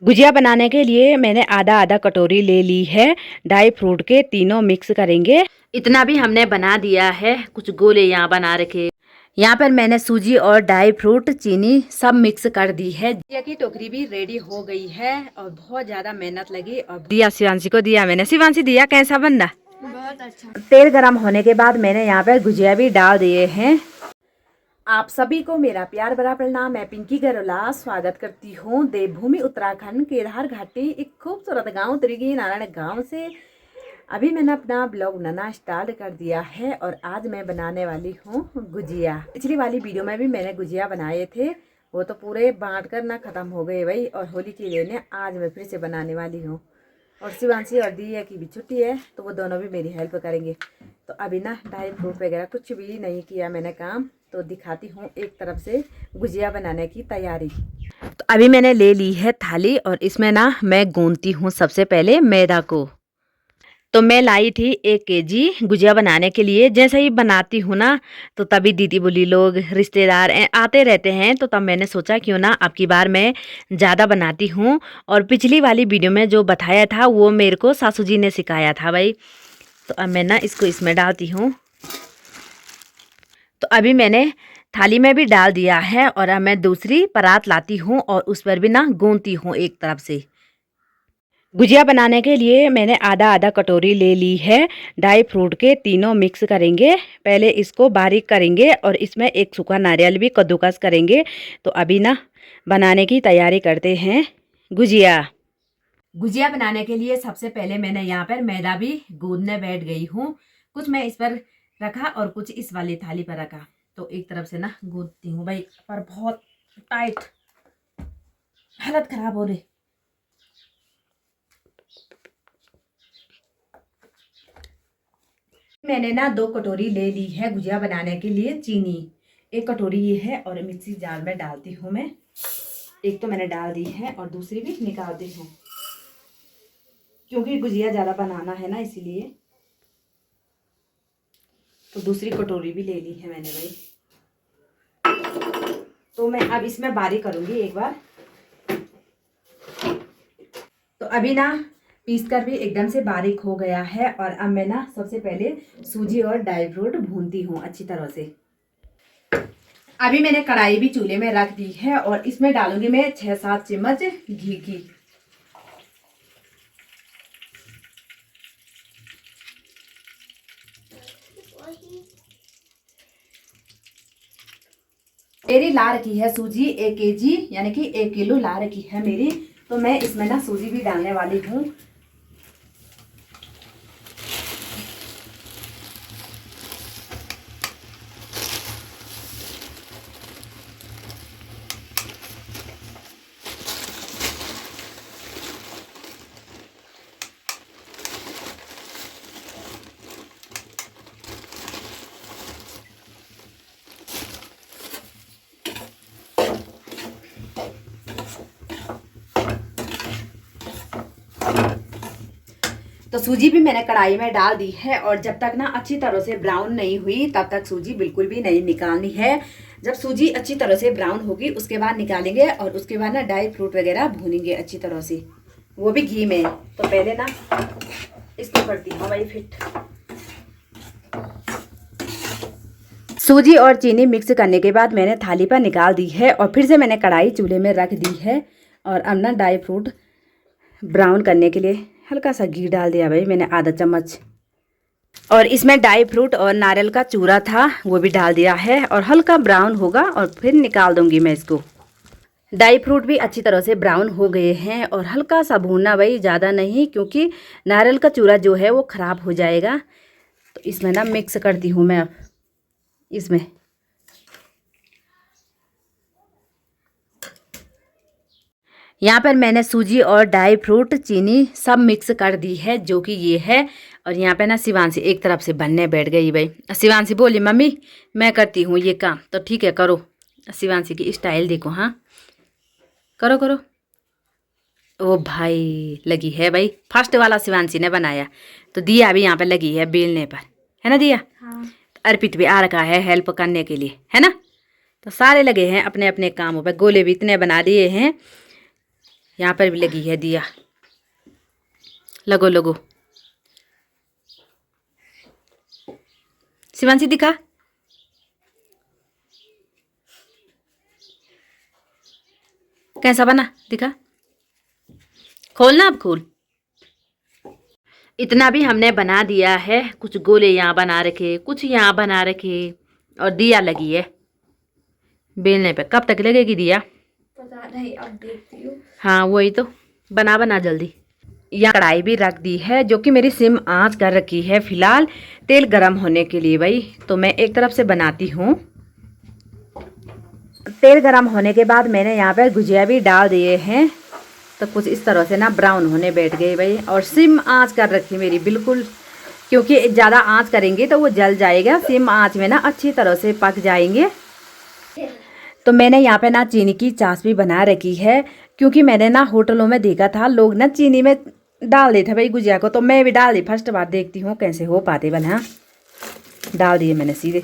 गुजिया बनाने के लिए मैंने आधा आधा कटोरी ले ली है। ड्राई फ्रूट के तीनों मिक्स करेंगे। इतना भी हमने बना दिया है। कुछ गोले यहाँ बना रखे। यहाँ पर मैंने सूजी और ड्राई फ्रूट चीनी सब मिक्स कर दी है। गुजिया की टोकरी भी रेडी हो गई है और बहुत ज्यादा मेहनत लगी और दिया शिवांशी को दिया मैंने। शिवांशी दिया कैसा बनना? बहुत अच्छा। तेल गरम होने के बाद मैंने यहाँ पर गुजिया भी डाल दिए हैं। आप सभी को मेरा प्यार भरा प्रणाम। मैं पिंकी गरोला स्वागत करती हूँ देवभूमि उत्तराखंड केदार घाटी एक खूबसूरत गांव त्रिगी नारायण गांव से। अभी मैंने अपना ब्लॉग बनाना स्टार्ट कर दिया है और आज मैं बनाने वाली हूँ गुजिया। पिछली वाली वीडियो में भी मैंने गुजिया बनाए थे, वो तो पूरे बांट कर ना ख़त्म हो गए भाई। और होली के लिए आज मैं फिर से बनाने वाली हूँ। और शिवांशी और दिया की भी छुट्टी है तो वो दोनों भी मेरी हेल्प करेंगे। तो अभी ना ड्राई फ्रूट वगैरह कुछ भी नहीं किया मैंने काम, तो दिखाती हूँ एक तरफ से गुजिया बनाने की तैयारी। तो अभी मैंने ले ली है थाली और इसमें ना मैं गूंथती हूँ सबसे पहले मैदा को। तो मैं लाई थी 1 केजी गुजिया बनाने के लिए। जैसे ही बनाती हूँ ना तो तभी दीदी बोली लोग रिश्तेदार आते रहते हैं, तो तब मैंने सोचा क्यों ना अब की बार मैं ज़्यादा बनाती हूँ। और पिछली वाली वीडियो में जो बताया था वो मेरे को सासू जी ने सिखाया था भाई। तो अब मैं ना इसको इसमें डालती हूँ। तो अभी मैंने थाली में भी डाल दिया है और अब मैं दूसरी परात लाती हूँ और उस पर भी ना गूंथती हूँ एक तरफ से। गुजिया बनाने के लिए मैंने आधा आधा कटोरी ले ली है। ड्राई फ्रूट के तीनों मिक्स करेंगे। पहले इसको बारीक करेंगे और इसमें एक सूखा नारियल भी कद्दूकस करेंगे। तो अभी ना बनाने की तैयारी करते हैं गुजिया। गुजिया बनाने के लिए सबसे पहले मैंने यहाँ पर मैदा भी गूंदने बैठ गई हूँ। कुछ मैं इस पर रखा और कुछ इस वाली थाली पर रखा। तो एक तरफ से ना गूंदती हूँ भाई, पर बहुत टाइट, हालत खराब हो रही। मैंने ना 2 कटोरी ले ली है गुजिया बनाने के लिए चीनी। 1 कटोरी ये है और मिक्सी जार में डालती हूँ मैं। एक तो मैंने डाल दी है और दूसरी भी निकालती हूँ क्योंकि गुजिया ज़्यादा बनाना है ना इसीलिए। तो दूसरी कटोरी भी ले ली है मैंने भाई। तो मैं अब इसमें बारीक करूँगी एक बार। तो अभी ना पीस कर भी एकदम से बारीक हो गया है और अब मैं ना सबसे पहले सूजी और ड्राई फ्रूट भूनती हूँ अच्छी तरह से। अभी मैंने कढ़ाई भी चूल्हे में रख दी है और इसमें डालूंगी मैं 6-7 चम्मच घी की। मेरी ला रखी है सूजी 1 केजी यानी कि 1 किलो ला रखी है मेरी। तो मैं इसमें ना सूजी भी डालने वाली हूँ। तो सूजी भी मैंने कढ़ाई में डाल दी है और जब तक ना अच्छी तरह से ब्राउन नहीं हुई तब तक सूजी बिल्कुल भी नहीं निकालनी है। जब सूजी अच्छी तरह से ब्राउन होगी उसके बाद निकालेंगे और उसके बाद ना ड्राई फ्रूट वगैरह भूनेंगे अच्छी तरह से, वो भी घी में। तो पहले ना इसको करती हूँ भाई फिट। सूजी और चीनी मिक्स करने के बाद मैंने थाली पर निकाल दी है और फिर से मैंने कढ़ाई चूल्हे में रख दी है। और अब ना ड्राई फ्रूट ब्राउन करने के लिए हल्का सा घी डाल दिया भाई मैंने, आधा चम्मच। और इसमें ड्राई फ्रूट और नारियल का चूरा था वो भी डाल दिया है और हल्का ब्राउन होगा और फिर निकाल दूंगी मैं इसको। ड्राई फ्रूट भी अच्छी तरह से ब्राउन हो गए हैं और हल्का सा भूनना भाई, ज़्यादा नहीं, क्योंकि नारियल का चूरा जो है वो ख़राब हो जाएगा। तो इसमें ना मिक्स करती हूँ मैं अब इसमें। यहाँ पर मैंने सूजी और ड्राई फ्रूट चीनी सब मिक्स कर दी है जो कि ये है। और यहाँ पे ना शिवांशी एक तरफ से बनने बैठ गई भाई। शिवांशी बोली मम्मी मैं करती हूँ ये काम, तो ठीक है करो। शिवांशी की स्टाइल देखो, हाँ करो करो। ओ भाई लगी है भाई, फर्स्ट वाला शिवांशी ने बनाया। तो दिया अभी यहाँ पर लगी है बेलने पर, है ना दिया? हाँ। अर्पित भी आ रखा है हेल्प करने के लिए, है ना? तो सारे लगे हैं अपने अपने कामों पर। गोले भी इतने बना दिए हैं। यहाँ पर भी लगी है दिया। लगो लगो शिवांशी दिखा। कैसा बना दिखा। खोलना अब खोल। इतना भी हमने बना दिया है। कुछ गोले यहाँ बना रखे, कुछ यहाँ बना रखे और दिया लगी है बेलने पे। कब तक लगेगी दिया पता नहीं, अब देखती हूँ। हाँ वही तो, बना जल्दी। यहाँ कढ़ाई भी रख दी है जो कि मेरी सिम आंच कर रखी है फिलहाल तेल गरम होने के लिए भाई। तो मैं एक तरफ से बनाती हूँ। तेल गरम होने के बाद मैंने यहाँ पे गुजिया भी डाल दिए हैं। तो कुछ इस तरह से ना ब्राउन होने बैठ गए भाई। और सिम आंच कर रखी मेरी बिल्कुल, क्योंकि ज़्यादा आंच करेंगे तो वो जल जाएगा। सिम आंच में ना अच्छी तरह से पक जाएंगे। तो मैंने यहाँ पे ना चीनी की चाश भी बना रखी है, क्योंकि मैंने ना होटलों में देखा था लोग ना चीनी में डाल देते भाई गुजिया को। तो मैं भी डाल दी। फर्स्ट बार देखती हूँ कैसे हो पाते बना। डाल दिए मैंने सीधे।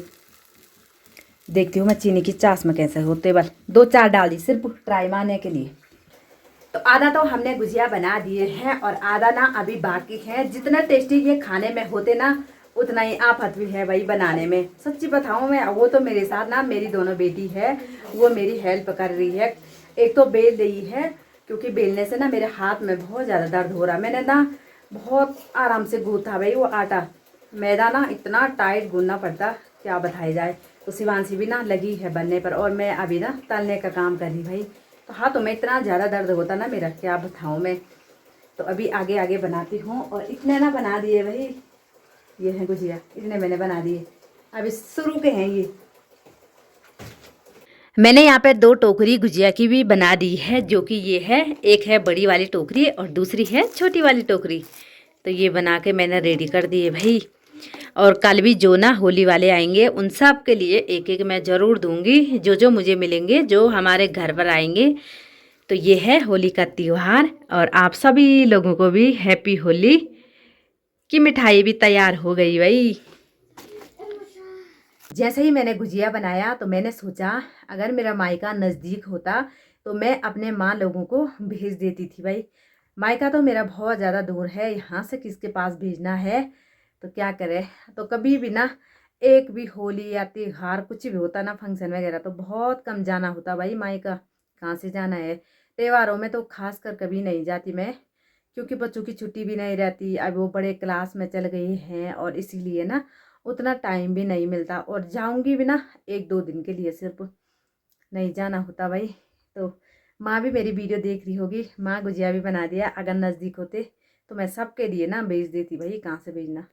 देखती हूँ मैं चीनी की चाश में कैसे होते बल। 2-4 डाल दी सिर्फ ट्राई मारने के लिए। तो आधा तो हमने गुजिया बना दिए हैं और आधा ना अभी बाकी है। जितना टेस्टी ये खाने में होते ना उतना ही आफत भी है भाई बनाने में। सच्ची बताऊँ मैं, वो तो मेरे साथ ना मेरी दोनों बेटी है, वो मेरी हेल्प कर रही है। एक तो बेल रही है, क्योंकि बेलने से ना मेरे हाथ में बहुत ज़्यादा दर्द हो रहा। मैंने ना बहुत आराम से गूँथा भाई वो आटा। मैदा ना इतना टाइट गूँधना पड़ता, क्या बताया जाए। तो शिवांशी भी ना लगी है बनने पर और मैं अभी ना तलने का काम कर रही भाई। तो हाथों में इतना ज़्यादा दर्द होता ना मेरा, क्या बताऊँ मैं। तो अभी आगे आगे बनाती हूँ। और इतने ना बना दिए भाई, ये है गुजिया, इतने मैंने बना दिए। अभी शुरू के हैं ये। मैंने यहाँ पे 2 टोकरी गुजिया की भी बना दी है, जो कि ये है। एक है बड़ी वाली टोकरी और दूसरी है छोटी वाली टोकरी। तो ये बना के मैंने रेडी कर दी है भाई। और कल भी जो ना होली वाले आएंगे उन सब के लिए एक एक मैं ज़रूर दूंगी, जो जो मुझे मिलेंगे, जो हमारे घर पर आएंगे। तो ये है होली का त्यौहार। और आप सभी लोगों को भी हैप्पी होली की मिठाई भी तैयार हो गई भाई। जैसे ही मैंने गुजिया बनाया तो मैंने सोचा अगर मेरा मायका नज़दीक होता तो मैं अपने माँ लोगों को भेज देती थी भाई। मायका तो मेरा बहुत ज़्यादा दूर है, यहाँ से किसके पास भेजना है। तो क्या करे। तो कभी भी ना एक भी होली या त्यौहार कुछ भी होता ना, फंक्शन वगैरह, तो बहुत कम जाना होता भाई मायका। कहाँ से जाना है। त्योहारों में तो खास कर कभी नहीं जाती मैं, क्योंकि बच्चों की छुट्टी भी नहीं रहती। अब वो बड़े क्लास में चल गए हैं और इसीलिए ना उतना टाइम भी नहीं मिलता। और जाऊंगी भी ना 1-2 दिन के लिए, सिर्फ नहीं जाना होता भाई। तो माँ भी मेरी वीडियो देख रही होगी। माँ गुजिया भी बना दिया। अगर नज़दीक होते तो मैं सबके लिए ना भेज देती भाई, कहाँ से भेजना।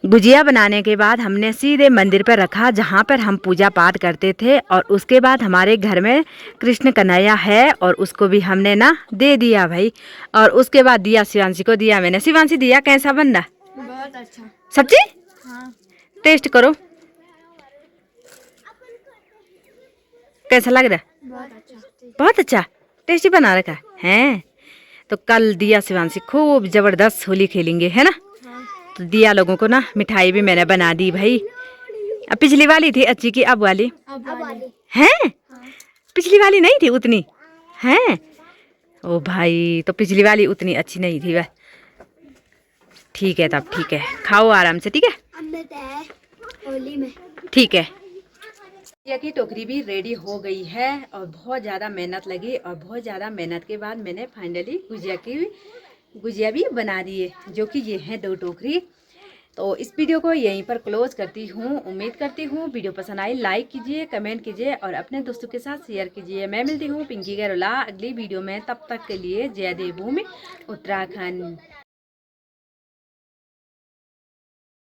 गुजिया बनाने के बाद हमने सीधे मंदिर पर रखा, जहाँ पर हम पूजा पाठ करते थे। और उसके बाद हमारे घर में कृष्ण कन्हैया है और उसको भी हमने ना दे दिया भाई। और उसके बाद दिया शिवांशी को दिया मैंने। शिवांशी दिया कैसा बन रहा? बहुत अच्छा। सच्ची? हाँ। टेस्ट करो कैसा लग रहा है। बहुत अच्छा। बहुत अच्छा टेस्टी बना रखा है। तो कल दिया शिवांशी खूब जबरदस्त होली खेलेंगे, है ना। हाँ। तो दिया लोगों को ना मिठाई भी मैंने बना दी भाई। अब पिछली वाली थी अच्छी की अब वाली अब वाली है। हाँ। पिछली वाली नहीं थी उतनी है। ओ भाई, तो पिछली वाली उतनी अच्छी नहीं थी वह। ठीक है तब, ठीक है खाओ आराम से, ठीक है। होली में ठीक है। गुजिया की टोकरी भी रेडी हो गई है और बहुत ज़्यादा मेहनत लगी। और बहुत ज़्यादा मेहनत के बाद मैंने फाइनली गुजिया भी बना दी है, जो कि ये है 2 टोकरी। तो इस वीडियो को यहीं पर क्लोज करती हूँ। उम्मीद करती हूँ वीडियो पसंद आई। लाइक कीजिए, कमेंट कीजिए और अपने दोस्तों के साथ शेयर कीजिए। मैं मिलती हूँ पिंकी गैरोला अगली वीडियो में। तब तक के लिए जय देवभूमि उत्तराखंड।